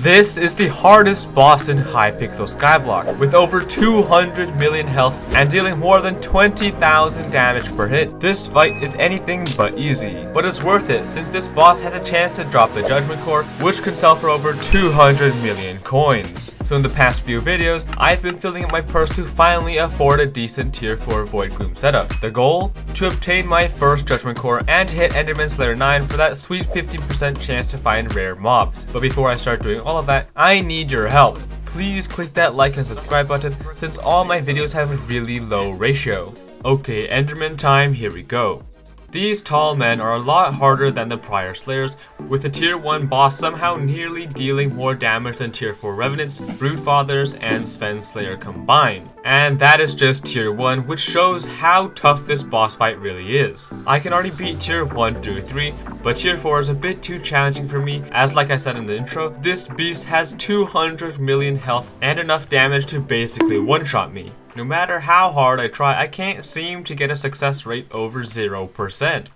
This is the hardest boss in Hypixel Skyblock, with over 200 million health and dealing more than 20,000 damage per hit. This fight is anything but easy, but it's worth it since this boss has a chance to drop the Judgment Core, which can sell for over 200 million coins. So in the past few videos, I've been filling up my purse to finally afford a decent tier 4 voidgloom setup. The goal? To obtain my first Judgment Core and hit Enderman Slayer 9 for that sweet 15% chance to find rare mobs. But before I start doing all of that, I need your help. Please click that like and subscribe button since all my videos have a really low ratio. Okay, Enderman time, here we go. These tall men are a lot harder than the prior Slayers, with the tier 1 boss somehow nearly dealing more damage than tier 4 Revenants, Broodfathers, and Sven Slayer combined. And that is just tier 1, which shows how tough this boss fight really is. I can already beat tier 1 through 3, but tier 4 is a bit too challenging for me, as like I said in the intro, this beast has 200 million health and enough damage to basically one-shot me. No matter how hard I try, I can't seem to get a success rate over 0%.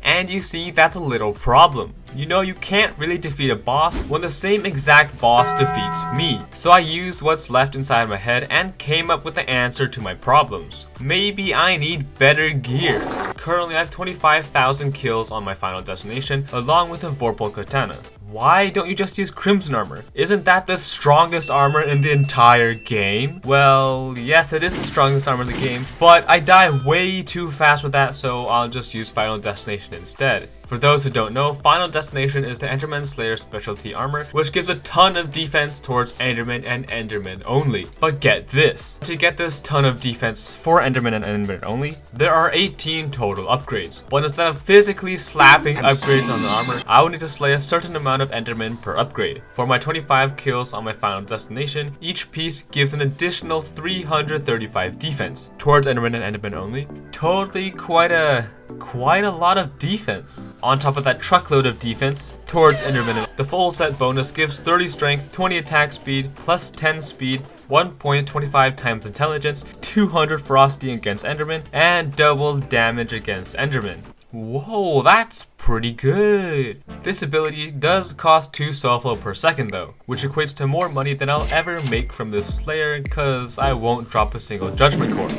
And you see, that's a little problem. You know, you can't really defeat a boss when the same exact boss defeats me. So I used what's left inside my head and came up with the answer to my problems. Maybe I need better gear. Currently I have 25,000 kills on my final destination, along with a Vorpal Katana. Why don't you just use Crimson Armor? Isn't that the strongest armor in the entire game? Well, yes, it is the strongest armor in the game, but I die way too fast with that, so I'll just use Final Destination instead. For those who don't know, Final Destination is the Enderman Slayer specialty armor, which gives a ton of defense towards Enderman and Enderman only. But get this, to get this ton of defense for Enderman and Enderman only, there are 18 total upgrades. But instead of physically slapping upgrades on the armor, I will need to slay a certain amount of Enderman per upgrade. For my 25 kills on my Final Destination, each piece gives an additional 335 defense towards Enderman and Enderman only. Totally quite a lot of defense. On top of that truckload of defense towards Enderman, the full set bonus gives 30 strength, 20 attack speed, plus 10 speed, 1.25 times intelligence, 200 ferocity against Enderman, and double damage against Enderman. Whoa, that's pretty good. This ability does cost 2 soulflow per second though, which equates to more money than I'll ever make from this Slayer cause I won't drop a single Judgment Core.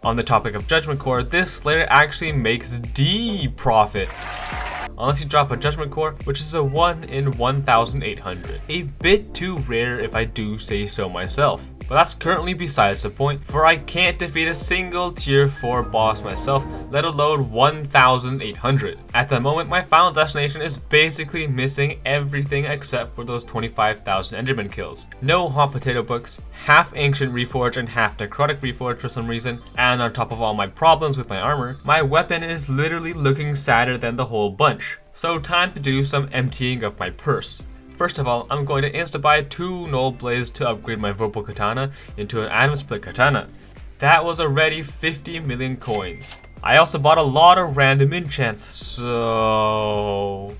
On the topic of Judgment Core, this Slayer actually makes D profit. Unless you drop a Judgment Core, which is a 1 in 1,800. A bit too rare if I do say so myself. But that's currently besides the point, for I can't defeat a single tier 4 boss myself, let alone 1,800. At the moment, my Final Destination is basically missing everything except for those 25,000 Enderman kills. No hot potato books, half Ancient Reforge and half Necrotic Reforge for some reason, and on top of all my problems with my armor, my weapon is literally looking sadder than the whole bunch. So time to do some emptying of my purse. First of all, I'm going to insta-buy 2 Null Blades to upgrade my Vorpal Katana into an Atom Split Katana. That was already 50 million coins. I also bought a lot of random enchants, so...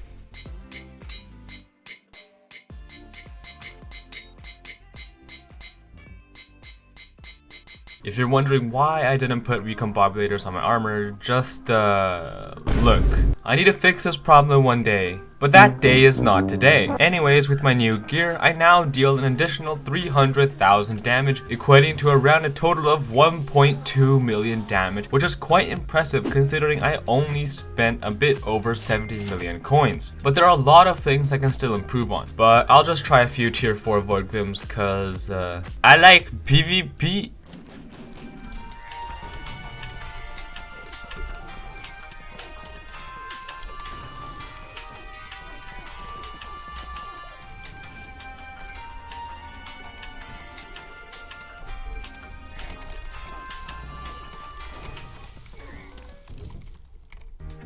If you're wondering why I didn't put recombobulators on my armor, just look. I need to fix this problem one day, but that day is not today. Anyways, with my new gear, I now deal an additional 300,000 damage, equating to around a total of 1.2 million damage, which is quite impressive considering I only spent a bit over 70 million coins. But there are a lot of things I can still improve on, but I'll just try a few tier 4 voidglooms cause I like PvP.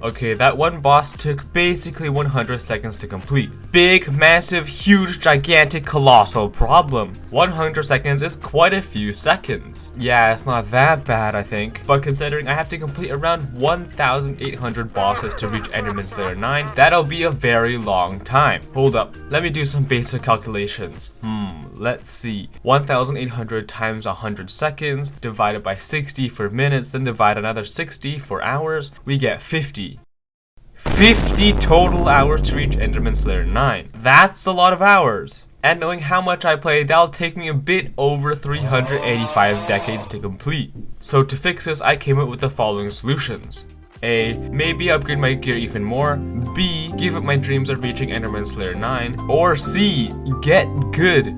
Okay, that one boss took basically 100 seconds to complete. Big, massive, huge, gigantic, colossal problem. 100 seconds is quite a few seconds. Yeah, it's not that bad, I think. But considering I have to complete around 1,800 bosses to reach Enderman Slayer 9, that'll be a very long time. Hold up, let me do some basic calculations. Let's see. 1,800 times 100 seconds, divided by 60 for minutes, then divide another 60 for hours, we get 50. 50 total hours to reach Enderman Slayer 9. That's a lot of hours. And knowing how much I play, that'll take me a bit over 385 decades to complete. So to fix this, I came up with the following solutions. A. Maybe upgrade my gear even more. B. Give up my dreams of reaching Enderman's Lair 9. Or C. Get good.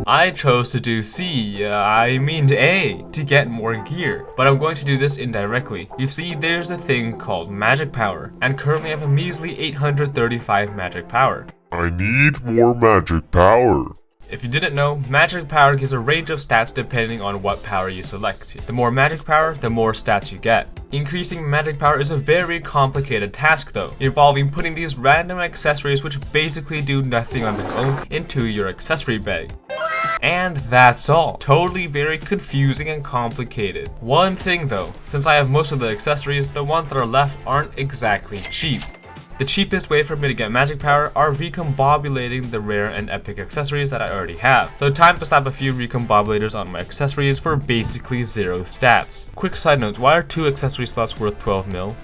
I chose to do C, A, to get more gear, but I'm going to do this indirectly. You see, there's a thing called magic power, and currently I have a measly 835 magic power. I need more magic power. If you didn't know, magic power gives a range of stats depending on what power you select. The more magic power, the more stats you get. Increasing magic power is a very complicated task though, involving putting these random accessories which basically do nothing on their own into your accessory bag. And that's all. Totally very confusing and complicated. One thing though, since I have most of the accessories, the ones that are left aren't exactly cheap. The cheapest way for me to get magic power are recombobulating the rare and epic accessories that I already have. So time to slap a few recombobulators on my accessories for basically 0 stats. Quick side note, why are 2 accessory slots worth 12 mil?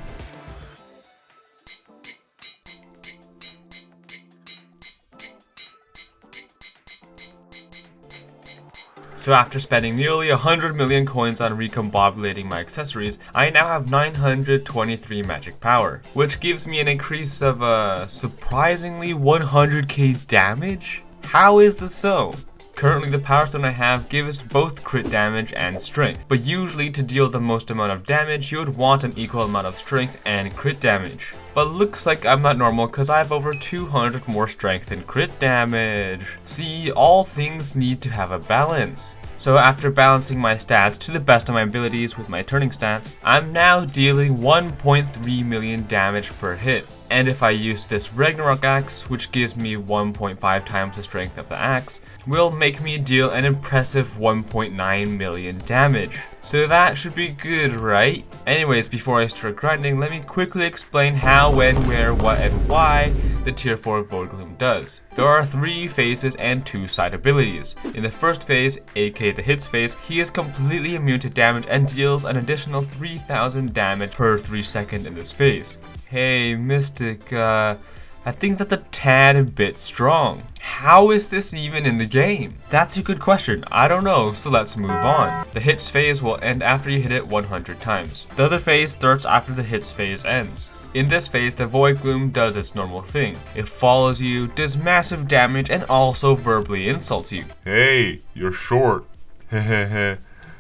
So after spending nearly 100 million coins on recombobulating my accessories, I now have 923 magic power, which gives me an increase of surprisingly 100k damage? How is this so? Currently the power stone I have gives both crit damage and strength, but usually to deal the most amount of damage you would want an equal amount of strength and crit damage. But looks like I'm not normal because I have over 200 more strength and crit damage. See, all things need to have a balance. So after balancing my stats to the best of my abilities with my turning stats, I'm now dealing 1.3 million damage per hit. And if I use this Ragnarok axe, which gives me 1.5 times the strength of the axe, will make me deal an impressive 1.9 million damage. So that should be good, right? Anyways, before I start grinding, let me quickly explain how, when, where, what, and why the tier 4 voidgloom does. There are 3 phases and 2 side abilities. In the first phase, aka the hits phase, he is completely immune to damage and deals an additional 3000 damage per 3 seconds in this phase. Hey, Mystic, I think that's a tad bit strong. How is this even in the game? That's a good question. I don't know, so let's move on. The hits phase will end after you hit it 100 times. The other phase starts after the hits phase ends. In this phase, the voidgloom does its normal thing. It follows you, does massive damage, and also verbally insults you. Hey, you're short. Hehehe.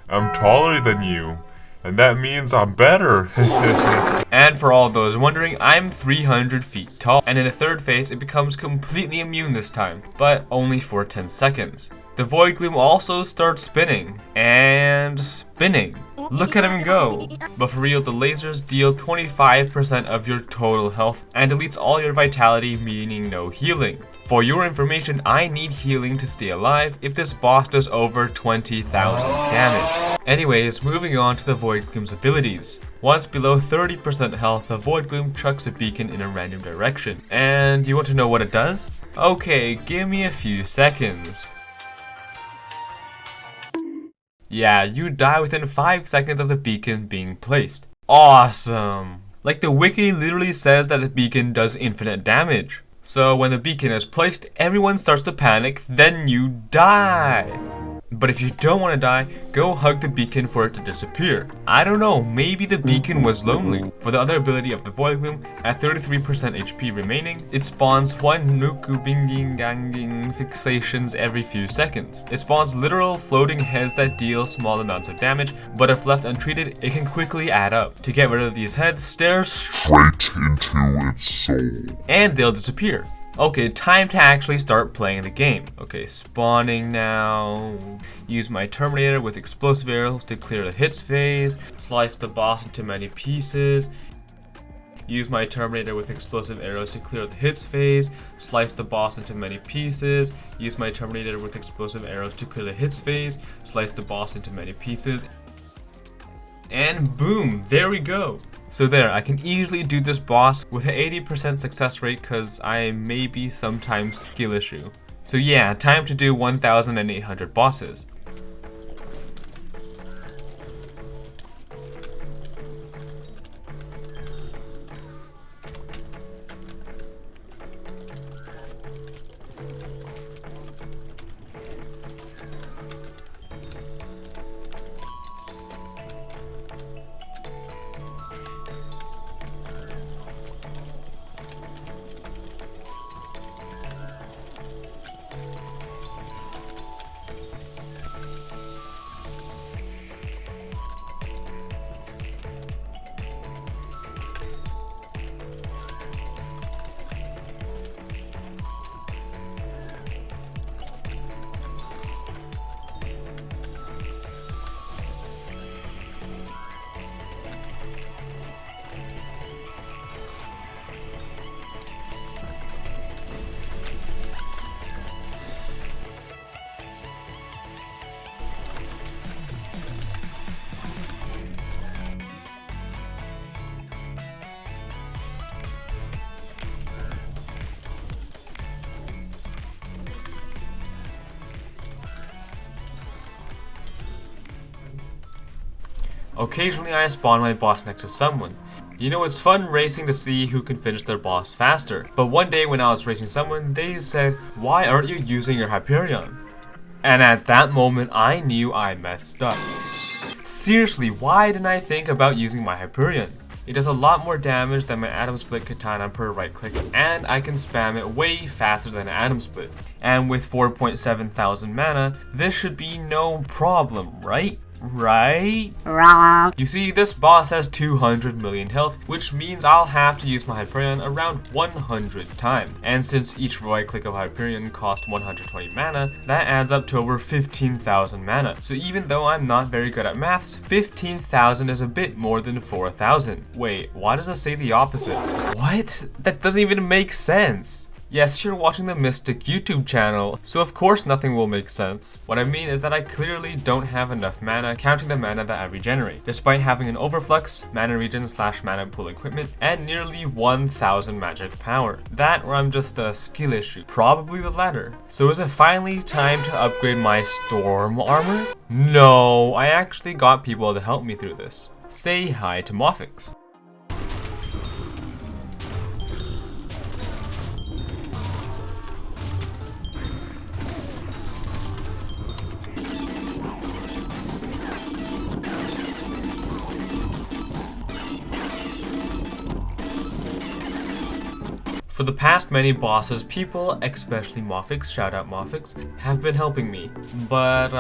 I'm taller than you. And that means I'm better. And for all those wondering, I'm 300 feet tall. And in the third phase, it becomes completely immune this time, but only for 10 seconds. The voidgloom also starts spinning. And spinning. Look at him go. But for real, the lasers deal 25% of your total health and deletes all your vitality, meaning no healing. For your information, I need healing to stay alive if this boss does over 20,000 damage. Anyways, moving on to the voidgloom's abilities. Once below 30% health, the voidgloom chucks a beacon in a random direction. And you want to know what it does? Okay, give me a few seconds. Yeah, you die within 5 seconds of the beacon being placed. Awesome! Like the wiki literally says that the beacon does infinite damage. So when the beacon is placed, everyone starts to panic, then you die. But if you don't want to die, go hug the beacon for it to disappear. I don't know, maybe the beacon was lonely. For the other ability of the voidgloom, at 33% HP remaining, it spawns 1 nuku binging ganging fixations every few seconds. It spawns literal floating heads that deal small amounts of damage, but if left untreated, it can quickly add up. To get rid of these heads, stare Straight into its soul. and they'll disappear. Okay, time to actually start playing the game. Okay, spawning now. Use my Terminator with explosive arrows to clear the hits phase. Slice the boss into many pieces. Use my Terminator with explosive arrows to clear the hits phase. Slice the boss into many pieces. Use my Terminator with explosive arrows to clear the hits phase. Slice the boss into many pieces. And boom, there we go. So there, I can easily do this boss with an 80% success rate because I may be sometimes skill issue. So yeah, time to do 1,800 bosses. Occasionally I spawn my boss next to someone. You know, it's fun racing to see who can finish their boss faster. But one day when I was racing someone, they said, "Why aren't you using your Hyperion?" And at that moment, I knew I messed up. Seriously, why didn't I think about using my Hyperion? It does a lot more damage than my Atom Split Katana per right click, and I can spam it way faster than Atom Split. And with 4,700 mana, this should be no problem, right? Wrong. You see, this boss has 200 million health, which means I'll have to use my Hyperion around 100 times. And since each right click of Hyperion costs 120 mana, that adds up to over 15,000 mana. So even though I'm not very good at maths, 15,000 is a bit more than 4,000. Wait, why does it say the opposite? What? That doesn't even make sense. Yes, you're watching the Mystic YouTube channel, so of course nothing will make sense. What I mean is that I clearly don't have enough mana, counting the mana that I regenerate, despite having an overflux, mana regen / mana pool equipment, and nearly 1,000 magic power. That or I'm just a skill issue, probably the latter. So is it finally time to upgrade my storm armor? No, I actually got people to help me through this. Say hi to Mofix. For the past many bosses, people, especially Mofix, shout out Mofix, have been helping me, but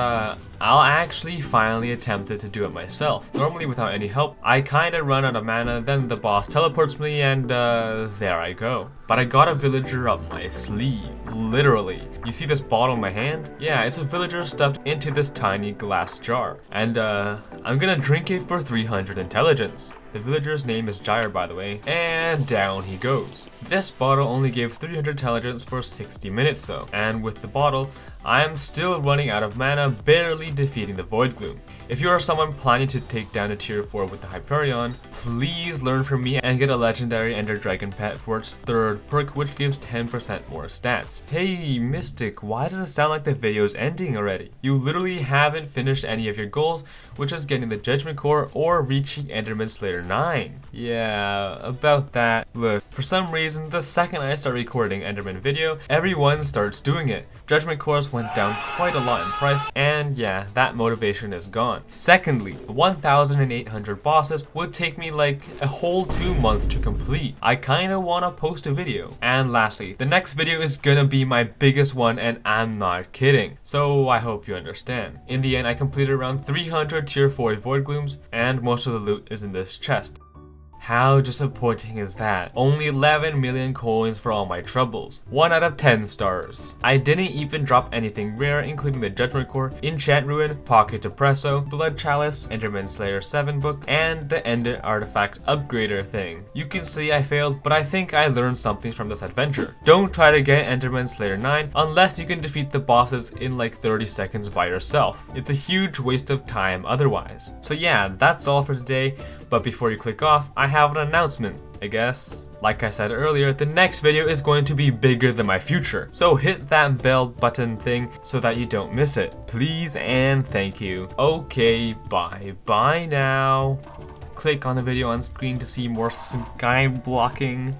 I'll actually finally attempted to do it myself. Normally without any help, I kinda run out of mana, then the boss teleports me and there I go. But I got a villager up my sleeve, literally. You see this bottle in my hand? Yeah, it's a villager stuffed into this tiny glass jar. And I'm gonna drink it for 300 intelligence. The villager's name is Gyre, by the way, and down he goes. This bottle only gives 300 intelligence for 60 minutes though, and with the bottle, I am still running out of mana, barely defeating the Voidgloom. If you are someone planning to take down a tier 4 with the Hyperion, please learn from me and get a legendary Ender Dragon pet for its 3rd perk, which gives 10% more stats. Hey Mystic, why does it sound like the video is ending already? You literally haven't finished any of your goals, which is getting the Judgment Core or reaching Enderman Slayer 9. Yeah, about that. Look, for some reason, the second I start recording Enderman video, everyone starts doing it. Judgment Cores went down quite a lot in price, and yeah, that motivation is gone. Secondly, 1,800 bosses would take me like a whole 2 months to complete. I kinda wanna post a video. And lastly, the next video is gonna be my biggest one, and I'm not kidding. So I hope you understand. In the end, I completed around 300 tier 4 voidglooms, and most of the loot is in this chest. How disappointing is that? Only 11 million coins for all my troubles. 1 out of 10 stars. I didn't even drop anything rare, including the Judgment Core, Enchant Ruin, Pocket Depresso, Blood Chalice, Enderman Slayer 7 book, and the Ender Artifact Upgrader thing. You can see I failed, but I think I learned something from this adventure. Don't try to get Enderman Slayer 9 unless you can defeat the bosses in like 30 seconds by yourself. It's a huge waste of time otherwise. So yeah, that's all for today. But before you click off, I have an announcement, I guess. Like I said earlier, the next video is going to be bigger than my future. So hit that bell button thing so that you don't miss it. Please and thank you. Okay, bye now. Click on the video on screen to see more sky blocking.